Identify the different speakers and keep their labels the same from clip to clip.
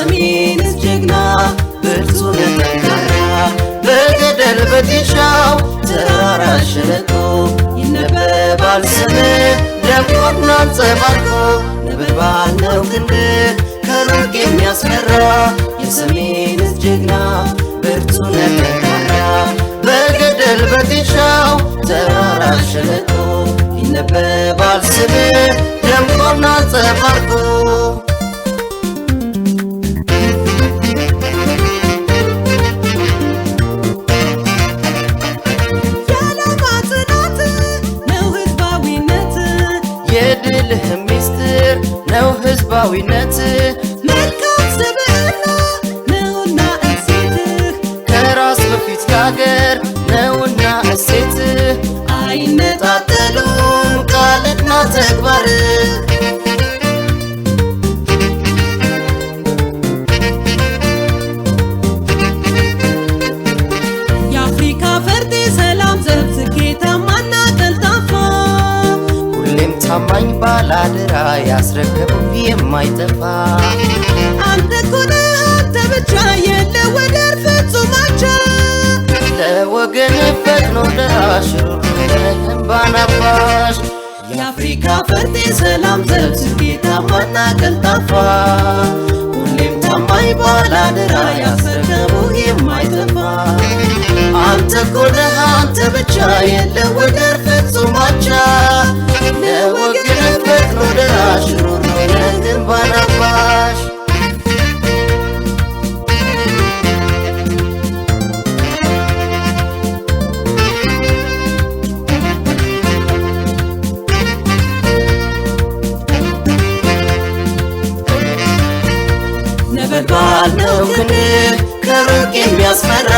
Speaker 1: የሰሜን ጀግና ብርቱ ጠንካራ በገደል በጢሻው ተራራ ሸለቆ ይነበባል ስምህ ደምቆና አንጸባርቆ ነበልባል ነው ክንድህ ከሩቅ የሚያስፈራ የሰሜን ጀግና ብርቱ ጠንካራ በገደል በጢሻው ተራራ ሸለቆ ይነበባል ስምህ ደምቆና አንጸባርቆ የድልህ ሚስጥር ነው ህዝባዊነት
Speaker 2: መልካም ስብዕና ነውና እሴትህ
Speaker 1: ከራስ በፊት ለአገር ነውና እሴትህ አይነጣጠሉም ቃልና ተግባርህ
Speaker 2: የአፍሪካ ፈርጥ ሰላም ዘብ ስኬታማና ቀልጣፋ
Speaker 1: ሁሌም ታማኝ ባላደራ ያስረከቡ የማይጠፋ
Speaker 2: አንተ እኮ ነህ አንተ ብቻ የለ ወደር ፍጹም አቻ
Speaker 1: ለወገን ፈጥኖ ደራሽ እንባን አባሽ
Speaker 2: የአፍሪካ ፈርጥ ሰላም ዘብ ስኬታማና ቀልጣፋ
Speaker 1: ሁሌም ታማኝ ባላደራ ያስረከቡ የማይጠፋ አንተ እኮ ነህ አንተ ብቻ የለ ወደር ፍጹም አቻ ለወገን ፈጥኖ ደራሽ እንባን አባሽ ነበልባል ነው ክንድህ ከሩቅ የሚያስፈራ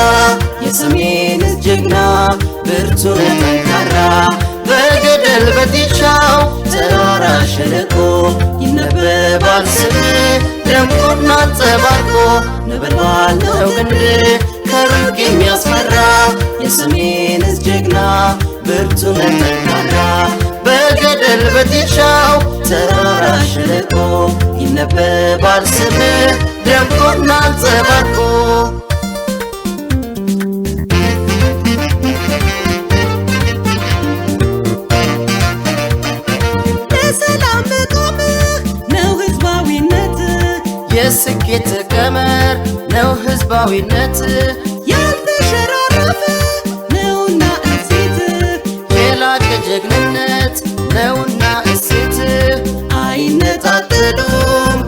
Speaker 1: የሰሜን ጀግና ብርቱ ጠንካራ በገደል በጢሻው ተራራ ሸለቆ ይነበባል ስምህ ደምቆና አንጸባርቆ ነበልባል ነው ክንድህ ከሩቅ የሚያስፈራ የሰሜን ጀግና ብርቱ ጠንካራ በገደል በጢሻው ተራራ ሸለቆ ይነበባል ስምህ ደምቆና አንጸባርቆ
Speaker 2: ለሰላም መቆምህ ነው ህዝባዊነት
Speaker 1: የስኬት ቀመር ነው ህዝባዊነት
Speaker 2: ያልተሸራረፈ ነውና እሴትህ
Speaker 1: የላቀ ጀግንነት ነውና እሴትህ አይነጣጠሉም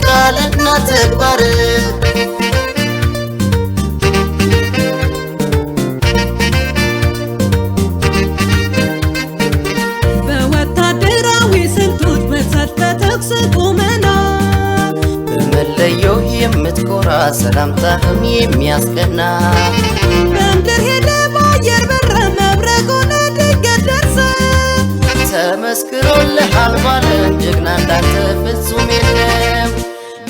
Speaker 1: ቃልና ተግባርህ
Speaker 2: በወታደራዊ ስልቶች በሰልፍ በተኩስ ቁመና
Speaker 1: በመለዮ የምትኮራ ሰላምታህም የሚያስቀና
Speaker 2: በምድር ሄደ በአየር በረ መብረቅ ሆነ ድንገት ደርሰ
Speaker 1: ተመስክሮልሃል ባለም ጀግና እንዳንተ ፍጹም የለም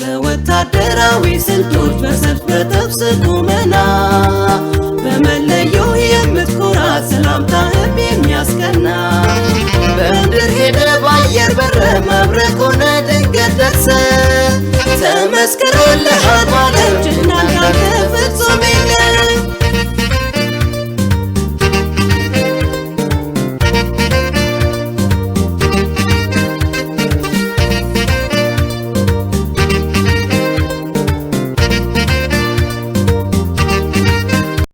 Speaker 2: በወታደራዊ ስልቶች በሰልፍ በተኩስ ቁመና በመለዮ የምትኮራ ሰላምታህም የሚያስቀና
Speaker 1: በምድር ሄደ በአየር በረ መብረቅ ሆነ ድንገት ደርሰ ተመስክሮልሃል ባለም